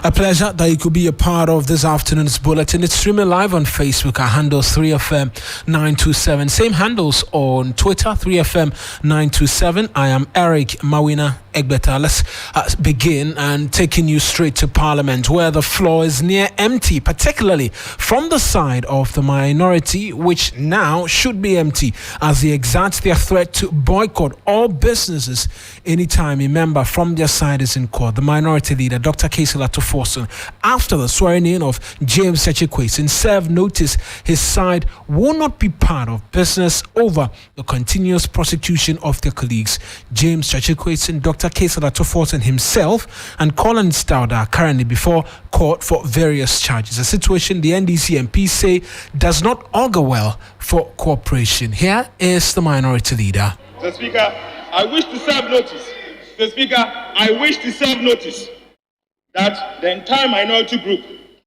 A pleasure that you could be a part of this afternoon's bulletin. It's streaming live on Facebook. Our handles 3FM927. Same handles on Twitter, 3FM927. I am Eric Mawina Egbeta. Let's begin and taking you straight to Parliament, where the floor is near empty, particularly from the side of the minority, which now should be empty as they exert their threat to boycott all businesses anytime a member from their side is in court. The minority leader, Dr. Casey Forson, after the swearing in of James Echekwesen, served notice his side will not be part of business over the continuous prosecution of their colleagues. James Echekwesen, Dr. Casey Forson himself, and Colin Stout are currently before court for various charges. A situation the NDC MPs say does not augur well for cooperation. Here is the minority leader. Mr. Speaker, I wish to serve notice. Mr. Speaker, I wish to serve notice that the entire minority group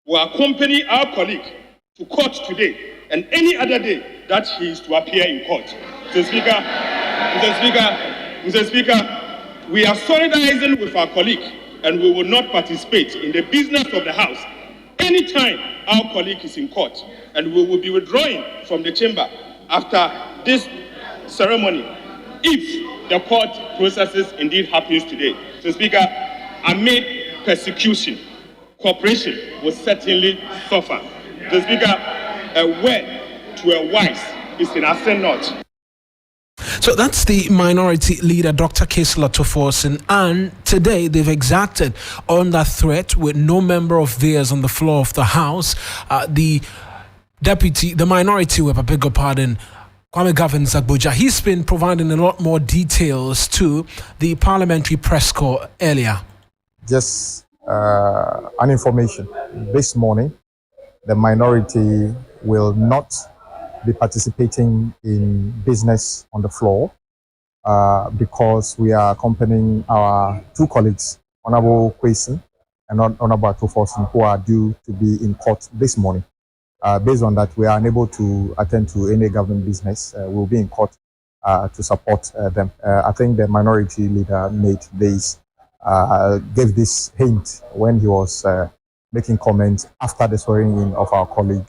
will accompany our colleague to court today and any other day that he is to appear in court. Mr. Speaker, we are solidarizing with our colleague and we will not participate in the business of the House anytime our colleague is in court, and we will be withdrawing from the chamber after this ceremony if the court processes indeed happens today. Mr. Speaker, amid persecution, cooperation will certainly suffer. Mr. Speaker, a word to a wise is an assent not. So that's the minority leader, Dr. Casey Forson, and today they've exacted on that threat with no member of theirs on the floor of the House. The minority whip, I beg your pardon, Kwame Govins Agboja, he's been providing a lot more details to the parliamentary press corps earlier. Just an information. This morning, the minority will not be participating in business on the floor because we are accompanying our two colleagues, Honorable Kwesen and Honorable Forson, who are due to be in court this morning. Based on that, we are unable to attend to any government business. We'll be in court to support them. I think the minority leader gave this hint when he was making comments after the swearing in of our colleague,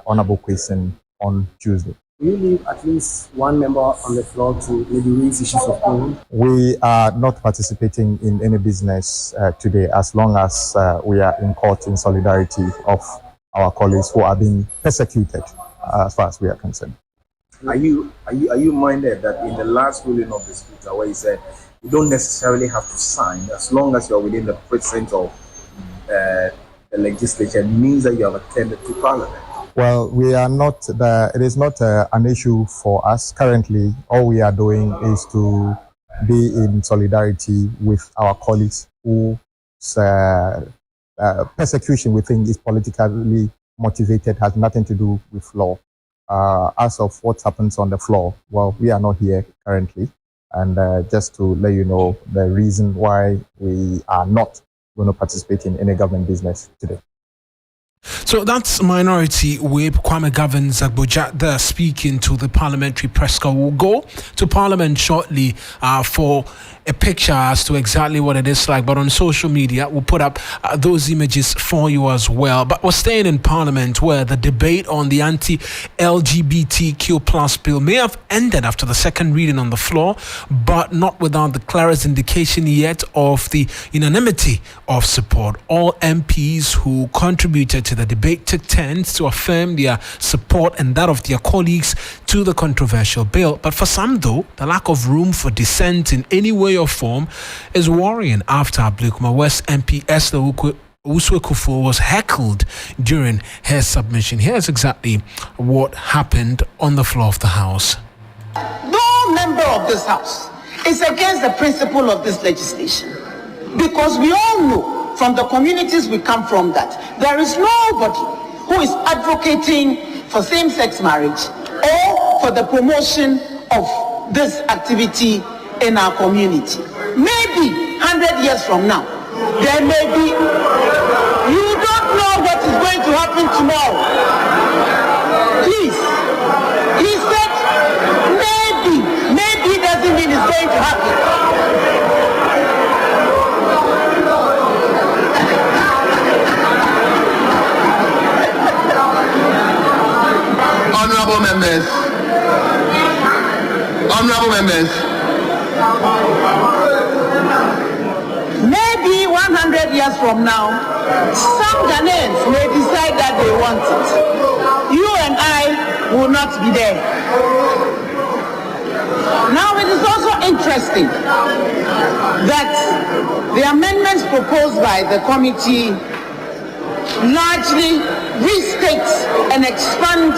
Honorable Kwesen, on Tuesday. Will you leave at least one member on the floor to maybe raise issues of polling? We are not participating in any business today as long as we are in court in solidarity of our colleagues who are being persecuted as far as we are concerned. Are you minded that in the last ruling of the Speaker where he said you don't necessarily have to sign as long as you're within the precinct of the legislature, means that you have attended to Parliament? Well, we are not. It is not an issue for us currently. All we are doing is to be in solidarity with our colleagues whose persecution we think is politically motivated, has nothing to do with law. As of what happens on the floor, well, we are not here currently. And just to let you know the reason why we are not going to participate in any government business today. So that's Minority Whip Kwame Govins Agboja there speaking to the parliamentary press corps. We'll go to Parliament shortly for a picture as to exactly what it is like, but on social media we'll put up those images for you as well. But we're staying in Parliament, where the debate on the anti-lgbtqia plus bill may have ended after the second reading on the floor, but not without the clearest indication yet of the unanimity of support. All MPs who contributed to the debate took turns to affirm their support and that of their colleagues to the controversial bill. But for some, though, the lack of room for dissent in any way or form is worrying after Ablekuma West MP Esther Uswekufo was heckled during her submission. Here's exactly what happened on the floor of the House. No member of this House is against the principle of this legislation, because we all know from the communities we come from that there is nobody who is advocating for same-sex marriage or for the promotion of this activity in our community. Maybe 100 years from now, there may be, you don't know what is going to happen tomorrow. Please, he said maybe doesn't mean it's going to happen. members, honorable members. Maybe 100 years from now, some Ghanaians may decide that they want it. You and I will not be there. Now it is also interesting that the amendments proposed by the committee largely restate and expand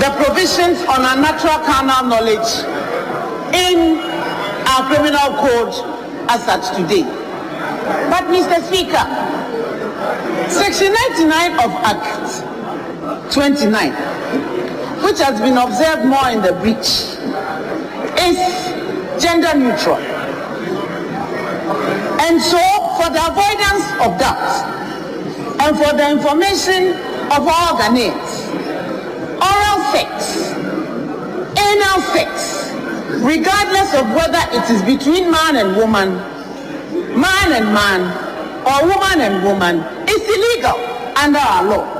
the provisions on our natural carnal knowledge in our criminal code as at today. But Mr. Speaker, Section 99 of Act 29, which has been observed more in the breach, is gender neutral. And so, for the avoidance of doubt and for the information of all Ghanaians, oral sex, anal sex, regardless of whether it is between man and man and man, or woman and woman, is illegal under our law.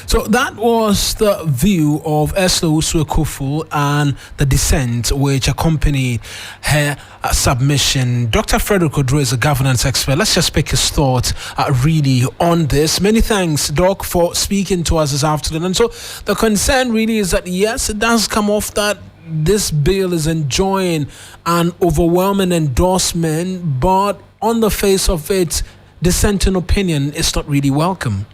So that was the view of Esther Usu-Ekufo and the dissent which accompanied her submission. Dr. Fredrick Oduro is a governance expert. Let's just pick his thoughts really on this. Many thanks, Doc, for speaking to us this afternoon. And so the concern really is that, yes, it does come off that this bill is enjoying an overwhelming endorsement, but on the face of it, dissenting opinion is not really welcome.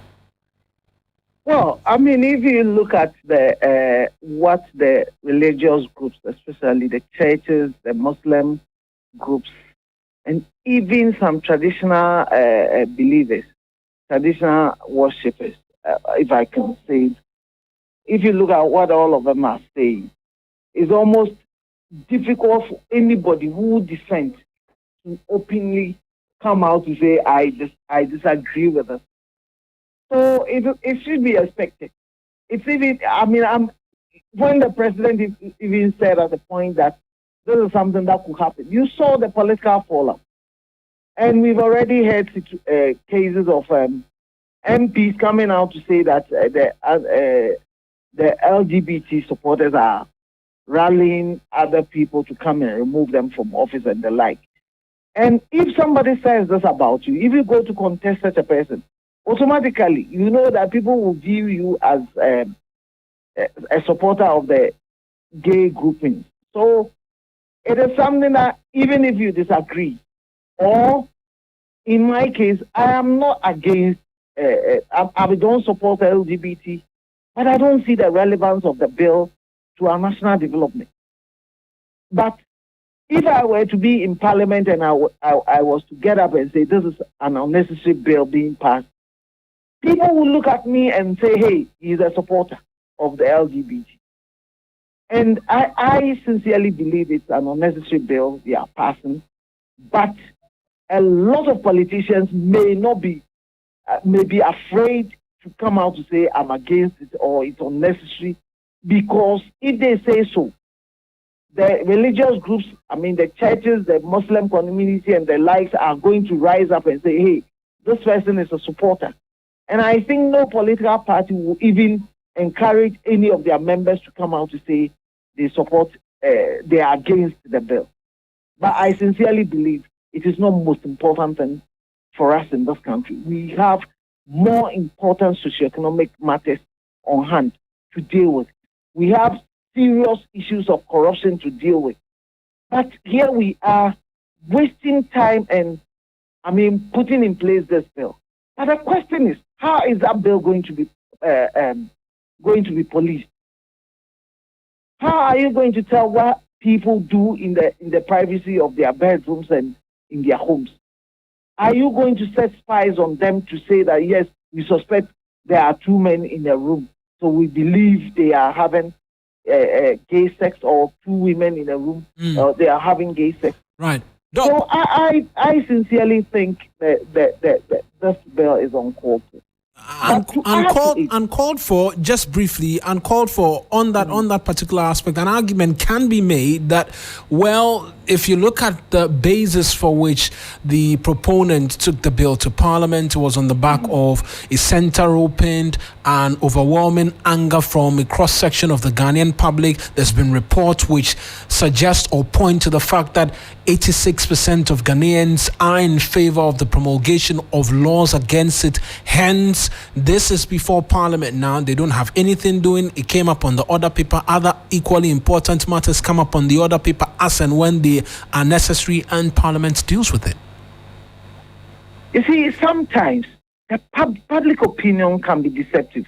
Well, I mean, if you look at the what the religious groups, especially the churches, the Muslim groups, and even some traditional believers, traditional worshippers, if I can say it, if you look at what all of them are saying, it's almost difficult for anybody who dissents to openly come out to say, I disagree with us. So it should be expected. It's even, I mean, when the president even said at the point that this is something that could happen, you saw the political fallout. And we've already heard cases of MPs coming out to say that the LGBT supporters are rallying other people to come and remove them from office and the like. And if somebody says this about you, if you go to contest such a person, automatically, you know that people will view you as a supporter of the gay grouping. So it is something that even if you disagree, or in my case, I am not against, I don't support LGBT, but I don't see the relevance of the bill to our national development. But if I were to be in Parliament and I was to get up and say this is an unnecessary bill being passed, people will look at me and say, hey, he's a supporter of the LGBT. And I sincerely believe it's an unnecessary bill we are passing. But a lot of politicians may be afraid to come out to say, I'm against it or it's unnecessary. Because if they say so, the religious groups, I mean, the churches, the Muslim community and the likes are going to rise up and say, hey, this person is a supporter. And I think no political party will even encourage any of their members to come out to say they support, they are against the bill. But I sincerely believe it is not the most important thing for us in this country. We have more important socioeconomic matters on hand to deal with. We have serious issues of corruption to deal with. But here we are wasting time and, I mean, putting in place this bill. But the question is, how is that bill going to be policed? How are you going to tell what people do in the privacy of their bedrooms and in their homes? Are you going to set spies on them to say that, yes, we suspect there are two men in a room, so we believe they are having gay sex, or two women in a room, they are having gay sex? Right. So I sincerely think that this bill is uncalled for. Uncalled for, just briefly, uncalled for on that particular aspect, an argument can be made that, well, if you look at the basis for which the proponent took the bill to Parliament, it was on the back of a centre opened and overwhelming anger from a cross-section of the Ghanaian public. There's been reports which suggest or point to the fact that 86% of Ghanaians are in favor of the promulgation of laws against it. Hence, this is before Parliament now. They don't have anything doing. It came up on the order paper. Other equally important matters come up on the order paper as and when they are necessary, and Parliament deals with it. You see, sometimes the public opinion can be deceptive,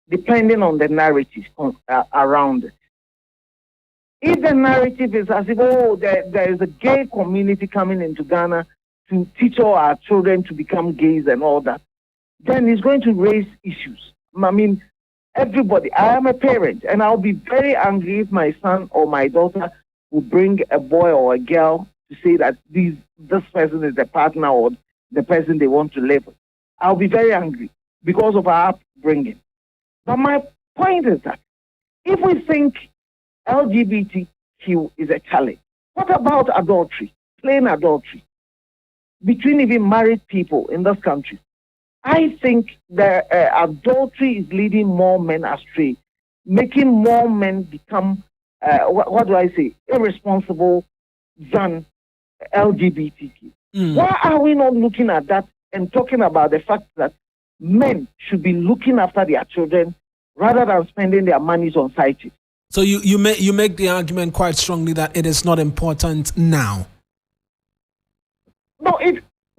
depending on the narrative around it. If the narrative is as if, there is a gay community coming into Ghana to teach all our children to become gays and all that, then it's going to raise issues. I mean, everybody, I am a parent, and I'll be very angry if my son or my daughter will bring a boy or a girl to say that this person is the partner or the person they want to live with. I'll be very angry because of our upbringing. But my point is that if we think LGBTQ is a challenge, what about adultery, plain adultery, between even married people in this country? I think that adultery is leading more men astray, making more men become, irresponsible than LGBTQ. Why are we not looking at that and talking about the fact that men should be looking after their children rather than spending their monies on side chicks? So you make the argument quite strongly that it is not important now.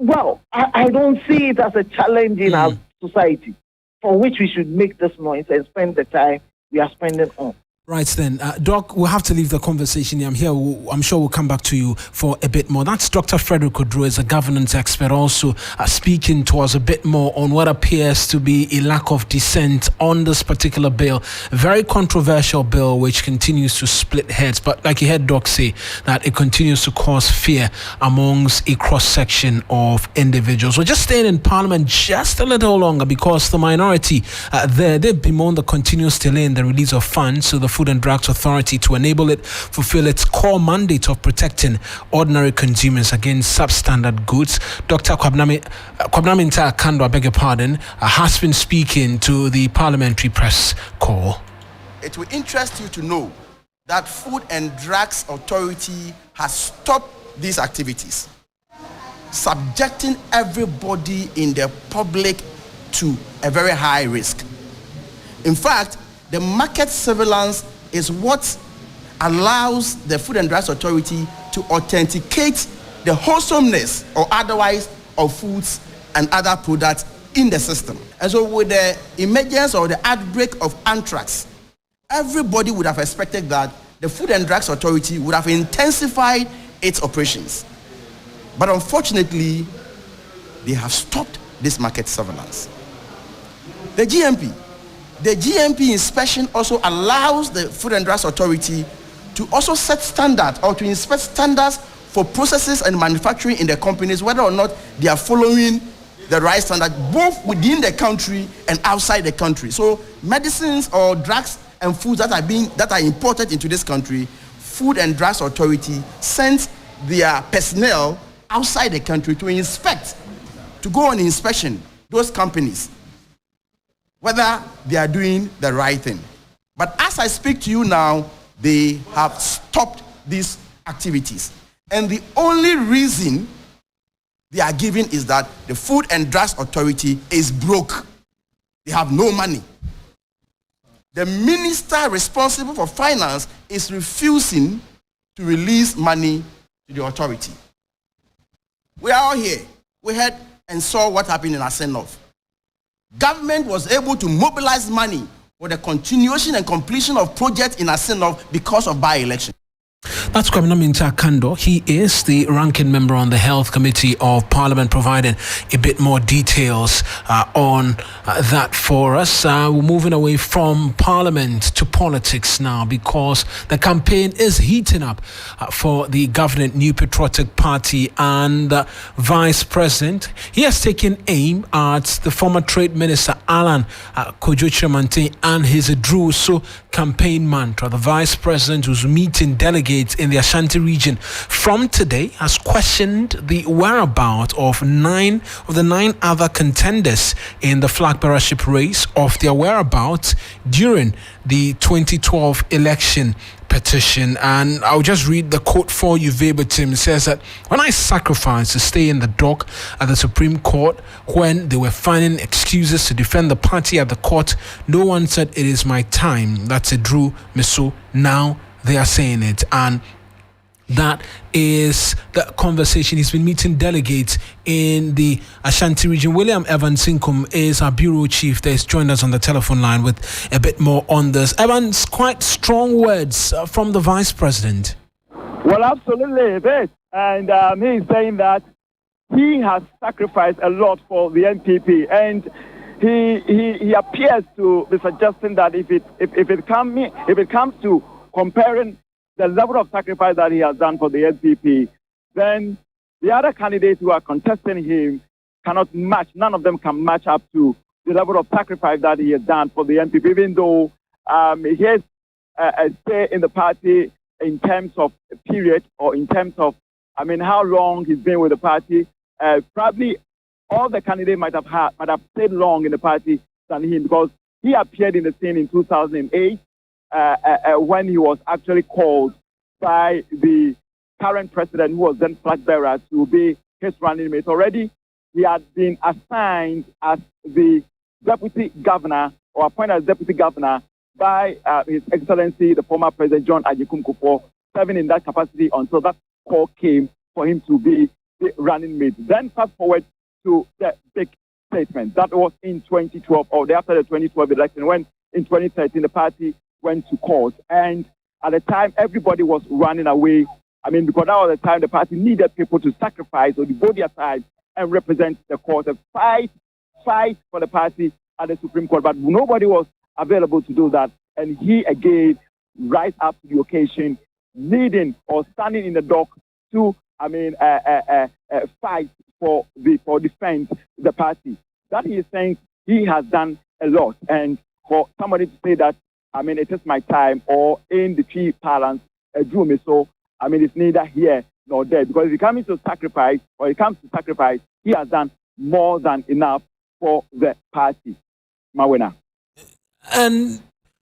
No, I don't see it as a challenge in our society for which we should make this noise and spend the time we are spending on. Right then, Doc, we'll have to leave the conversation here. I'm sure we'll come back to you for a bit more. That's Dr. Fredrick Oduro, is a governance expert, also speaking to us a bit more on what appears to be a lack of dissent on this particular bill. A very controversial bill which continues to split heads. But like you heard Doc say, that it continues to cause fear amongst a cross-section of individuals. We're just staying in Parliament just a little longer because the minority they bemoan the continuous delay in the release of funds to the Food and Drugs Authority to enable it fulfill its core mandate of protecting ordinary consumers against substandard goods. Dr. Kwabnami Kando, I beg your pardon, has been speaking to the parliamentary press corps. It will interest you to know that Food and Drugs Authority has stopped these activities, subjecting everybody in the public to a very high risk. In fact, the market surveillance is what allows the Food and Drugs Authority to authenticate the wholesomeness or otherwise of foods and other products in the system. And so with the emergence or the outbreak of anthrax, everybody would have expected that the Food and Drugs Authority would have intensified its operations. But unfortunately, they have stopped this market surveillance. The GMP inspection also allows the Food and Drugs Authority to also set standards or to inspect standards for processes and manufacturing in the companies, whether or not they are following the right standard, both within the country and outside the country. So medicines or drugs and foods that are imported into this country, Food and Drugs Authority sends their personnel outside the country to inspect, to go on inspection, those companies, whether they are doing the right thing. But as I speak to you now, they have stopped these activities. And the only reason they are giving is that the Food and Drugs Authority is broke. They have no money. The minister responsible for finance is refusing to release money to the authority. We are all here. We heard and saw what happened in Asenov. Government was able to mobilize money for the continuation and completion of projects in Asenov because of by-election. That's Kwamina Kando. He is the ranking member on the Health Committee of Parliament, providing a bit more details on that for us. We're moving away from Parliament to politics now, because the campaign is heating up for the governing New Patriotic Party, and Vice President, he has taken aim at the former Trade Minister Alan Kojo-Kyeremanteng and his Druso campaign mantra. The Vice President, who's meeting delegates in the Ashanti region from today, has questioned the whereabouts of 9 of the 9 other contenders in the flag bearership race, of their whereabouts during the 2012 election petition. And I'll just read the quote for you verbatim. It says that, when I sacrificed to stay in the dock at the Supreme Court, when they were finding excuses to defend the party at the court, no one said it is my time. That's a Drew Miso. Now they are saying it. And that is the conversation. He's been meeting delegates in the Ashanti region. William Evans Sinkum is our bureau chief. He's joined us on the telephone line with a bit more on this. Evans, quite strong words from the Vice President. Well, absolutely it is. And he's saying that he has sacrificed a lot for the NPP, and he appears to be suggesting that if it comes to comparing the level of sacrifice that he has done for the NPP, then the other candidates who are contesting him cannot match. None of them can match up to the level of sacrifice that he has done for the NPP, even though he has a say in the party in terms of period, or in terms of, how long he's been with the party. Probably all the candidates might have stayed long in the party than him, because he appeared in the scene in 2008. When he was actually called by the current president, who was then flag bearer, to be his running mate. Already, he had been assigned as the deputy governor, or appointed as deputy governor, by His Excellency, the former President John Agyekum Kufuor, serving in that capacity until that call came for him to be the running mate. Then fast forward to the big statement. That was in 2012, or after the 2012 election, when in 2013 the party went to court, and at the time everybody was running away. Because that was the time the party needed people to sacrifice or devote their time and represent the court, and fight for the party at the Supreme Court. But nobody was available to do that, and he again rise up to the occasion, leading or standing in the dock to fight for defend the party. That he is saying he has done a lot, and for somebody to say that, it is my time, or in the tree parlance, Drew Miso, it's neither here nor there. Because if it comes to sacrifice, he has done more than enough for the party. Mawena. And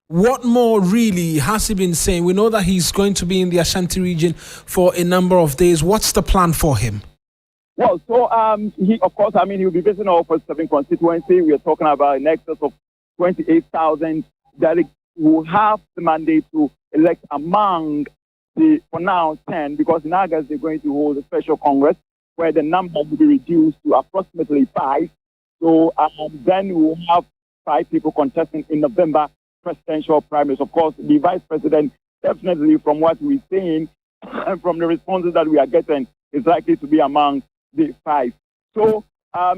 what more really has he been saying? We know that he's going to be in the Ashanti region for a number of days. What's the plan for him? Well, so he will be visiting our first 7 constituency. We are talking about an excess of 28,000 delegates who have the mandate to elect among the, for now, 10, because in August they're going to hold a special Congress where the number will be reduced to approximately 5. So then we'll have 5 people contesting in November presidential primaries. Of course, the Vice President, definitely from what we're seeing and from the responses that we are getting, is likely to be among the 5. So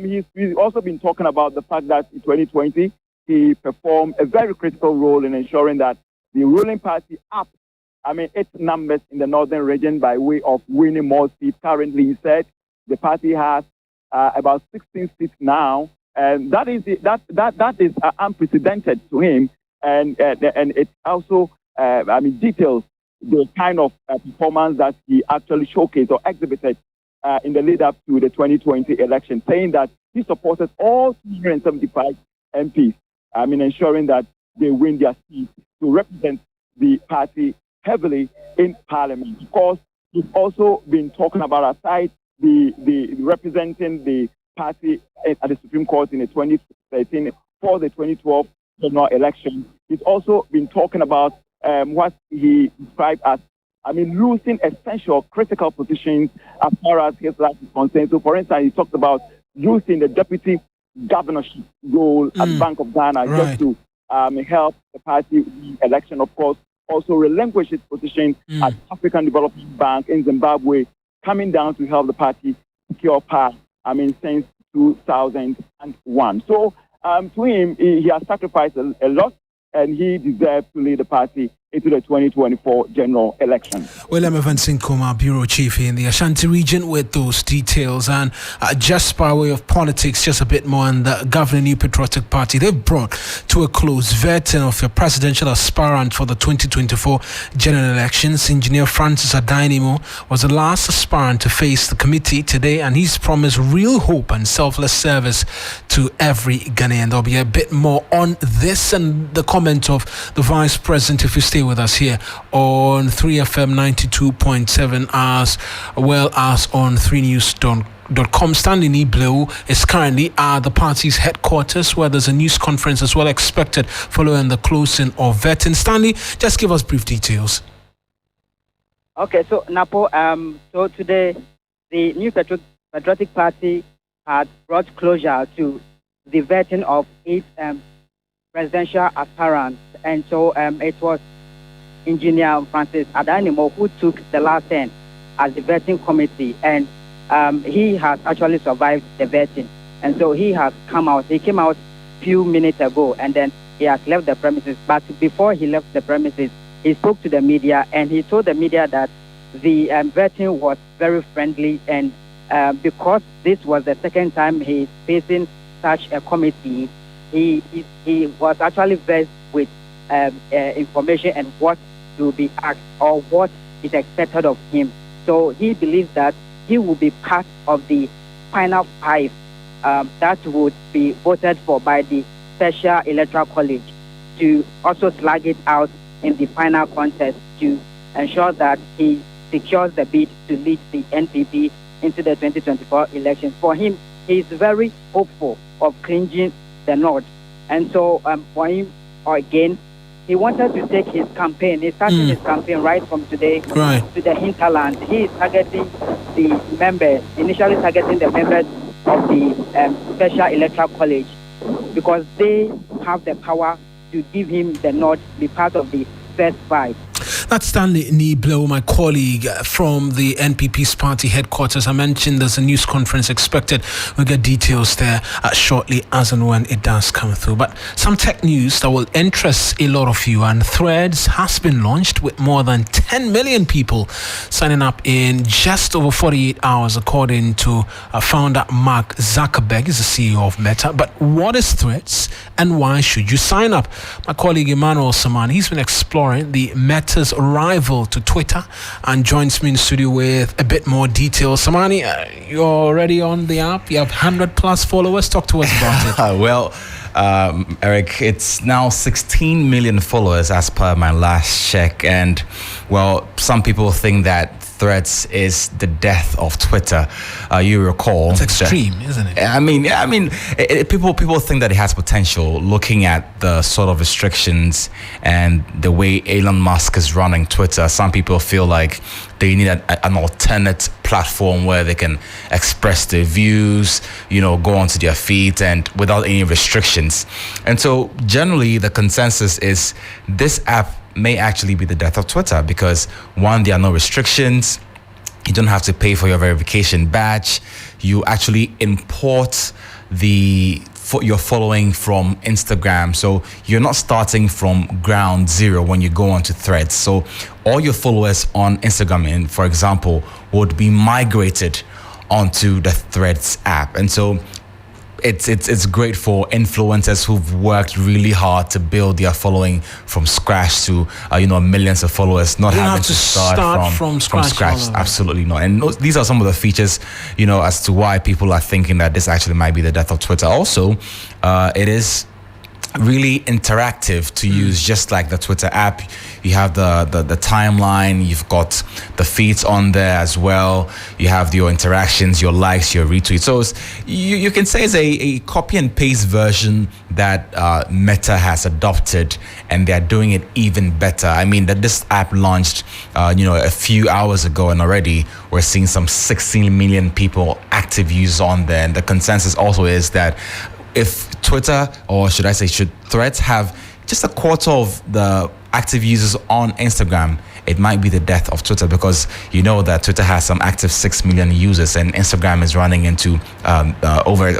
he's also been talking about the fact that in 2020, he performed a very critical role in ensuring that the ruling party upped, its numbers in the northern region by way of winning more seats. Currently, he said the party has about 16 seats now, and that is unprecedented to him, and it also details the kind of performance that he actually showcased or exhibited in the lead up to the 2020 election, saying that he supported all 275 MPs. Ensuring that they win their seats to represent the party heavily in Parliament. Of course, he's also been talking about, aside the representing the party at the Supreme Court in the 2013 for the 2012 general election. He's also been talking about what he described as, losing essential critical positions as far as his life is concerned. So, for instance, he talked about losing the deputy governorship role at Bank of Ghana, just to help the party win election. Of course, also relinquished its position at African Development Bank in Zimbabwe, coming down to help the party secure power, since 2001. So to him, he has sacrificed a lot, and he deserves to lead the party into the 2024 general election. William Evans Nkoma, Bureau Chief in the Ashanti region, with those details. And just by way of politics, just a bit more on the governing New Patriotic Party. They've brought to a close vetting of a presidential aspirant for the 2024 general elections. Engineer Francis Adainimo was the last aspirant to face the committee today, and he's promised real hope and selfless service to every Ghanaian. There'll be a bit more on this and the comment of the Vice President, if you stay with us here on 3FM 92.7 as well as on 3news.com. Stanley Niblew is currently at the party's headquarters, where there's a news conference as well expected following the closing of vetting. Stanley, just give us brief details. Okay, so Napo, so today the New Patriotic Party had brought closure to the vetting of 8 presidential aspirants, and so it was Engineer Francis Adainimo who took the last turn as the vetting committee, and he has actually survived the vetting, and so he has come out. He came out a few minutes ago, and then he has left the premises. But before he left the premises, he spoke to the media, and he told the media that the vetting was very friendly, and because this was the second time he's facing such a committee, he was actually versed with information and what to be asked or what is expected of him. So he believes that he will be part of the final 5 that would be voted for by the Special Electoral College to also slug it out in the final contest to ensure that he secures the bid to lead the NPP into the 2024 elections. For him, he is very hopeful of clinching the North. And so for him, again, he wanted to take his campaign. He started his campaign right from today to the hinterland. He is targeting the members, initially targeting the members of the Special Electoral College, because they have the power to give him the nod, be part of the first 5. That's Stanley Niblew, my colleague from the NPP's party headquarters. I mentioned there's a news conference expected. We'll get details there shortly as and when it does come through. But some tech news that will interest a lot of you. And Threads has been launched with more than 10 million people signing up in just over 48 hours, according to founder Mark Zuckerberg, is the CEO of Meta. But what is Threads and why should you sign up? My colleague Emmanuel Samani, he's been exploring the Meta's rival to Twitter and joins me in the studio with a bit more detail. Samani, you're already on the app. You have 100+ followers. Talk to us about it. Well, Eric, it's now 16 million followers as per my last check. And, well, some people think that Threads is the death of Twitter. You recall, it's extreme, isn't it? People think that it has potential. Looking at the sort of restrictions and the way Elon Musk is running Twitter, some people feel like they need an alternate platform where they can express their views, go onto their feed and without any restrictions. And so, generally, the consensus is this app may actually be the death of Twitter because, one, there are no restrictions. You don't have to pay for your verification badge. You actually import your following from Instagram. So you're not starting from ground zero when you go onto Threads. So all your followers on Instagram, for example, would be migrated onto the Threads app. And so it's great for influencers who've worked really hard to build their following from scratch to millions of followers, not having to start from scratch. Absolutely not. And these are some of the features, as to why people are thinking that this actually might be the death of Twitter. Also, it is really interactive to use, just like the Twitter app. You have the timeline, you've got the feeds on there as well, you have your interactions, your likes, your retweets. So you can say it's a copy and paste version that Meta has adopted, and they're doing it even better. I mean, that this app launched a few hours ago, and already we're seeing some 16 million people active users on there. And the consensus also is that if Twitter, or should I say, should Threads have just a quarter of the active users on Instagram, it might be the death of Twitter, because you know that Twitter has some active 6 million users, and Instagram is running into over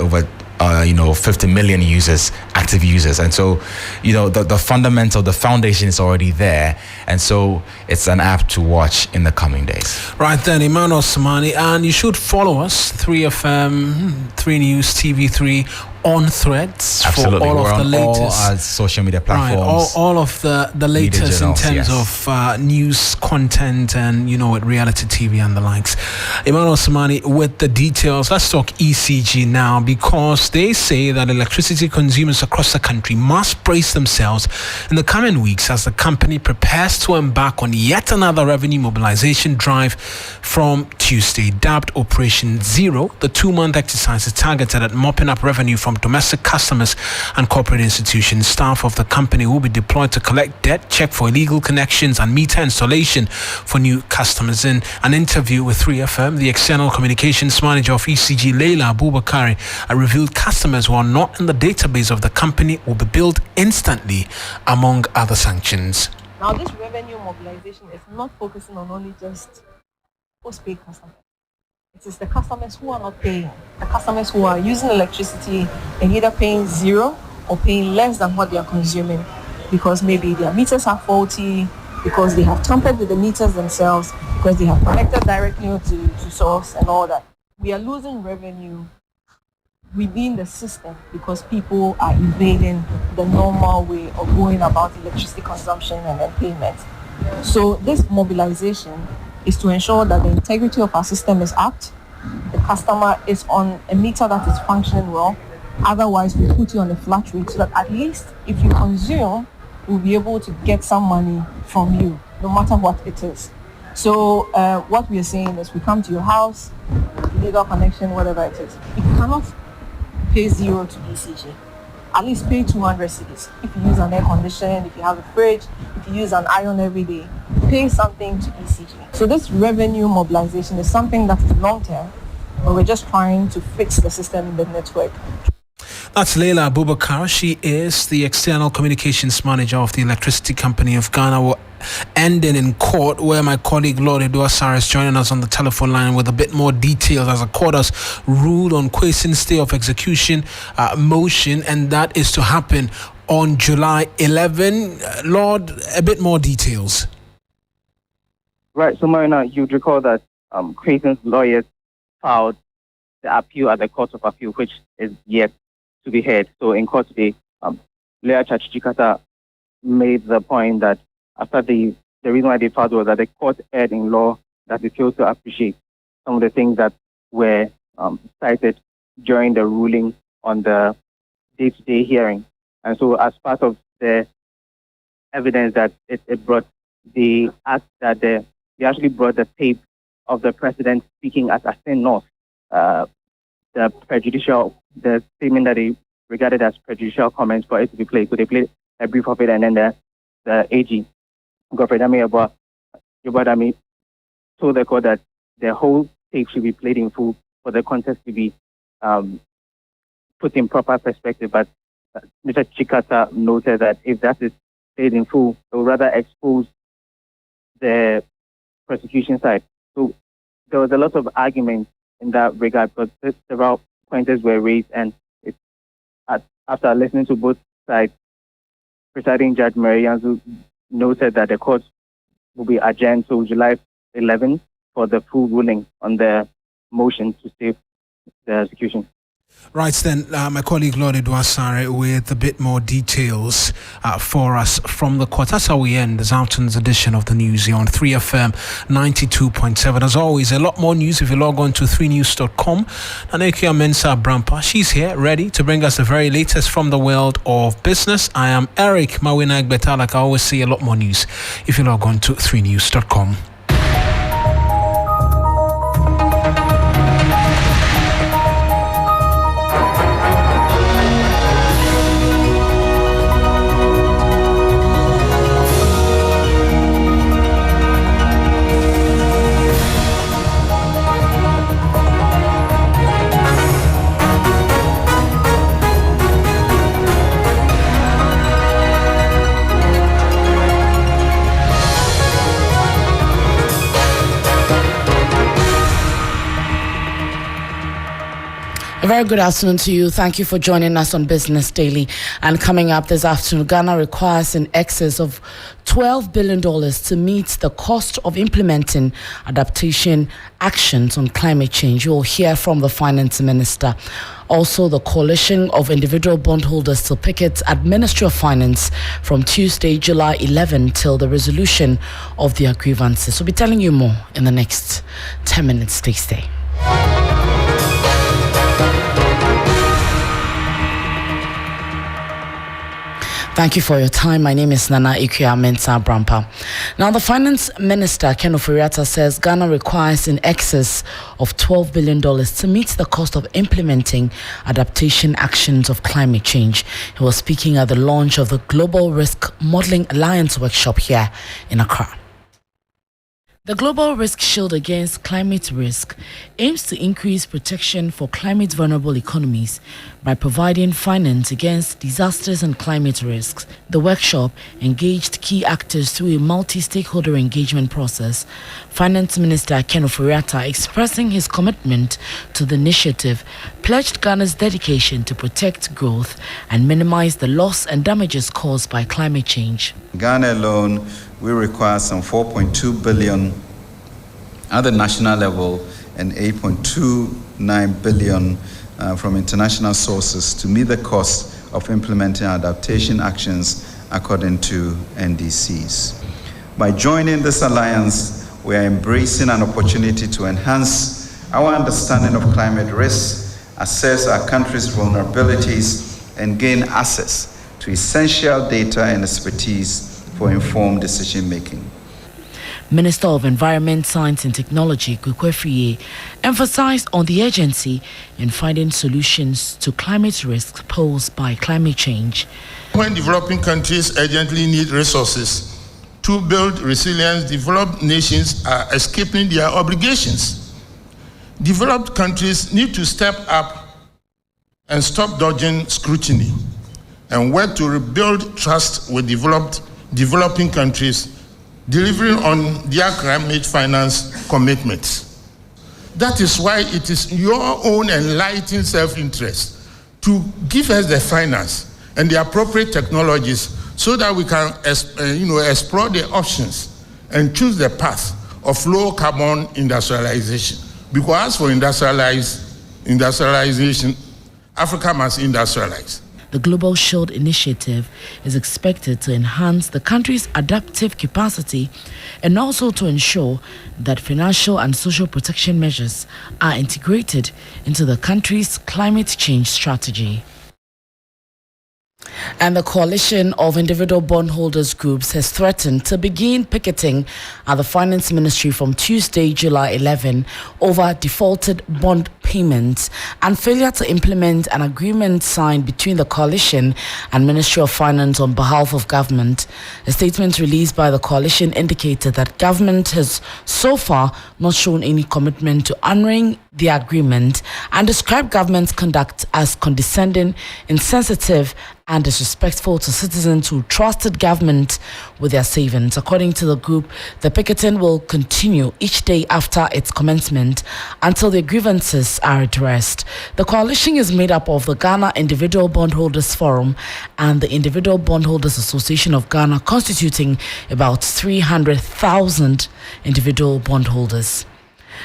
50 million users, active users. And so, the foundation is already there. And so it's an app to watch in the coming days. Right then, Emmanuel Samani, and you should follow us, 3FM, 3 News, TV3, on Threads. Absolutely. For all We're of the on latest. all our social media platforms. Right, all of the latest in terms of news content and, with reality TV and the likes. Emmanuel Samani with the details. Let's talk ECG now, because they say that electricity consumers across the country must brace themselves in the coming weeks as the company prepares to embark on yet another revenue mobilization drive from Tuesday. Dubbed Operation Zero, the 2-month exercise is targeted at mopping up revenue from domestic customers and corporate institutions. Staff of the company will be deployed to collect debt, check for illegal connections, and meter installation for new customers. In an interview with 3FM, the external communications manager of ECG, Leila Abubakari, revealed customers who are not in the database of the company will be billed instantly, among other sanctions. Now, this revenue mobilization is not focusing on only just postpaid customers. It is the customers who are not paying, the customers who are using electricity and either paying zero or paying less than what they are consuming, because maybe their meters are faulty, because they have tampered with the meters themselves, because they have connected directly to source and all that. We are losing revenue within the system because people are evading the normal way of going about electricity consumption and then payment. So this mobilization is to ensure that the integrity of our system is apt, the customer is on a meter that is functioning well. Otherwise, we put you on a flat rate so that at least if you consume, we'll be able to get some money from you, no matter what it is. So what we are saying is we come to your house, illegal connection, whatever it is. If you cannot pay zero to ECG, at least pay 200 cedis. If you use an air conditioner, if you have a fridge, if you use an iron every day, pay something to ECG. So this revenue mobilization is something that is long term, but we're just trying to fix the system in the network. That's Leila Abubakar. She is the external communications manager of the Electricity Company of Ghana. We're ending in court, where my colleague Lord Eduasar is joining us on the telephone line with a bit more details, as the court has ruled on Kwasin's stay of execution motion, and that is to happen on July 11. Lord, a bit more details. Right, so Marina, you'd recall that Kwasin's lawyers filed the appeal at the Court of Appeal, which is yet to be heard. So in court today, Lea Chachikata made the point that after the reason why they filed was that the court erred in law, that they failed to appreciate some of the things that were cited during the ruling on the day-to-day hearing. And so as part of the evidence that it brought, they asked that they actually brought the tape of the president speaking at Asin North, the statement that they regarded as prejudicial comments, for it to be played. So they played a brief of it, and then the AG, Godfrey Yobadami, told the court that the whole tape should be played in full for the context to be put in proper perspective. But Mr. Chikata noted that if that is played in full, it will rather expose the prosecution side. So there was a lot of argument in that regard, but several pointers were raised, and after listening to both sides, presiding Judge Marianzu noted that the court will be adjourned to July 11 for the full ruling on the motion to stay the execution. Right then, my colleague Lord Eduasare with a bit more details for us from the court. That's how we end this afternoon's edition of the news here on 3FM 92.7. As always, a lot more news if you log on to 3news.com. Nanekia Mensa Brampa, she's here ready to bring us the very latest from the world of business. I am Eric Mawina Egbeta. Like I always say, a lot more news if you log on to 3news.com. very good afternoon to you. Thank you for joining us on Business Daily. And coming up this afternoon, Ghana requires in excess of $12 billion to meet the cost of implementing adaptation actions on climate change. You will hear from the Finance Minister. Also, the coalition of individual bondholders to picket at Ministry of Finance from Tuesday, July 11 till the resolution of their grievances. We'll be telling you more in the next 10 minutes. Stay. Thank you for your time. My name is Nana Ikuya Mensah Brampa. Now, the Finance Minister, Ken Ofori-Atta, says Ghana requires in excess of $12 billion to meet the cost of implementing adaptation actions of climate change. He was speaking at the launch of the Global Risk Modeling Alliance workshop here in Accra. The Global Risk Shield Against Climate Risk aims to increase protection for climate-vulnerable economies by providing finance against disasters and climate risks. The workshop engaged key actors through a multi-stakeholder engagement process. Finance Minister Ken Ofori-Atta, expressing his commitment to the initiative, pledged Ghana's dedication to protect growth and minimize the loss and damages caused by climate change. Ghana alone, we require some 4.2 billion at the national level and 8.29 billion from international sources to meet the cost of implementing adaptation actions according to NDCs. By joining this alliance, we are embracing an opportunity to enhance our understanding of climate risks, assess our country's vulnerabilities, and gain access to essential data and expertise for informed decision-making. Minister of Environment, Science and Technology, Kwekwe, emphasized on the urgency in finding solutions to climate risks posed by climate change. When developing countries urgently need resources to build resilience, developed nations are escaping their obligations. Developed countries need to step up and stop dodging scrutiny and work to rebuild trust with developing countries, delivering on their climate finance commitments. That is why it is your own enlightened self-interest to give us the finance and the appropriate technologies so that we can explore the options and choose the path of low carbon industrialization. Because as for industrialization, Africa must industrialize. The Global Shield Initiative is expected to enhance the country's adaptive capacity and also to ensure that financial and social protection measures are integrated into the country's climate change strategy. And the coalition of individual bondholders groups has threatened to begin picketing at the Finance Ministry from Tuesday, July 11, over defaulted bond payments and failure to implement an agreement signed between the coalition and Ministry of Finance on behalf of government. A statement released by the coalition indicated that government has so far not shown any commitment to honoring the agreement and described government's conduct as condescending, insensitive, and disrespectful to citizens who trusted government with their savings. According to the group, the picketing will continue each day after its commencement until the grievances are addressed. The coalition is made up of the Ghana Individual Bondholders Forum and the Individual Bondholders Association of Ghana, constituting about 300,000 individual bondholders.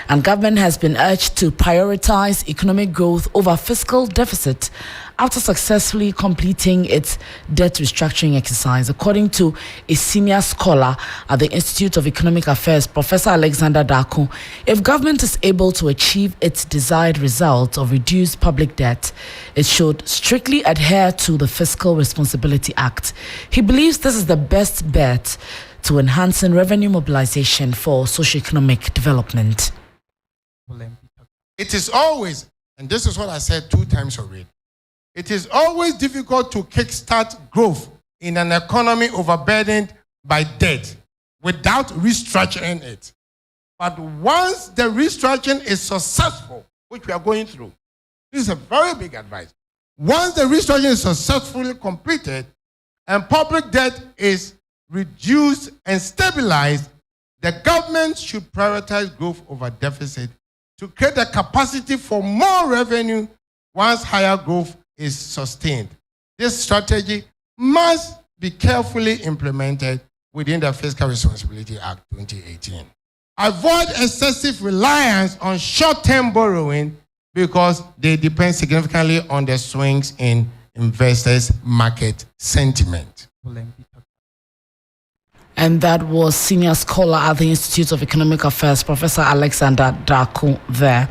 And government has been urged to prioritize economic growth over fiscal deficit after successfully completing its debt restructuring exercise. According to a senior scholar at the Institute of Economic Affairs, Professor Alexander Darko, if government is able to achieve its desired result of reduced public debt, it should strictly adhere to the Fiscal Responsibility Act. He believes this is the best bet to enhancing revenue mobilization for socio-economic development. It is always, and this is what I said 2 times already, it is always difficult to kickstart growth in an economy overburdened by debt without restructuring it. But once the restructuring is successful, which we are going through, this is a very big advice. Once the restructuring is successfully completed and public debt is reduced and stabilized, the government should prioritize growth over deficit to create a capacity for more revenue once higher growth is sustained. This strategy must be carefully implemented within the Fiscal Responsibility Act 2018. Avoid excessive reliance on short-term borrowing because they depend significantly on the swings in investors' market sentiment. And that was senior scholar at the Institute of Economic Affairs, Professor Alexander Darko there.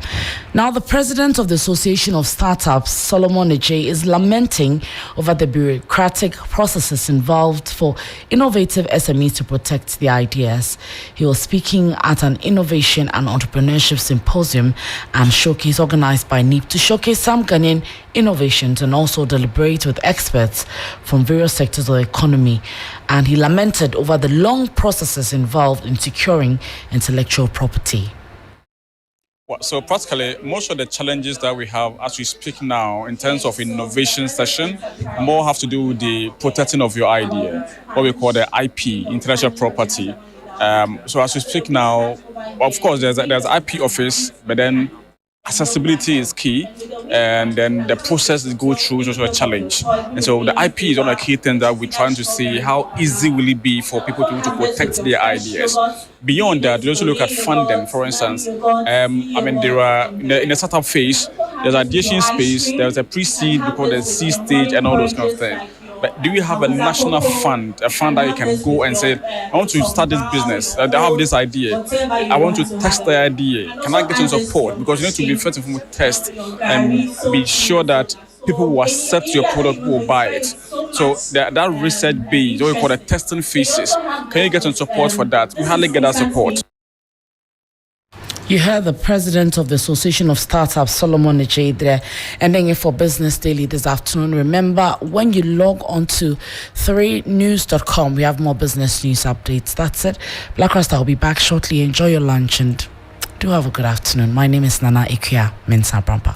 Now, the president of the Association of Startups, Solomon Ejay, is lamenting over the bureaucratic processes involved for innovative SMEs to protect their ideas. He was speaking at an innovation and entrepreneurship symposium and showcase organized by NIP to showcase some Ghanaian innovations and also deliberate with experts from various sectors of the economy. And he lamented over the long processes involved in securing intellectual property. Well, so practically, most of the challenges that we have as we speak now in terms of innovation session more have to do with the protecting of your idea, what we call the IP, intellectual property. So as we speak now, of course, there's IP office, but then accessibility is key, and then the process that go through is also a challenge. And so the IP is one of the key things that we're trying to see how easy will it be for people to protect their ideas. Beyond that, we also look at funding. For instance, there are in the startup phase, there's ideation space, there's a pre-seed, we call the seed stage, and all those kind of things. But do you have a national fund, a fund that you can go and say, I want to start this business, I have this idea, I want to test the idea, can I get some support? Because you need to be first of all test and be sure that people will accept your product, will buy it. So that research base, what we call the testing phases, can you get some support for that? We hardly get that support. You heard the president of the Association of Startups, Solomon Ejay, there, ending it for Business Daily this afternoon. Remember, when you log on to 3news.com, we have more business news updates. That's it. Black Rasta will be back shortly. Enjoy your lunch and do have a good afternoon. My name is Nana Ikuya Mensah Brampa.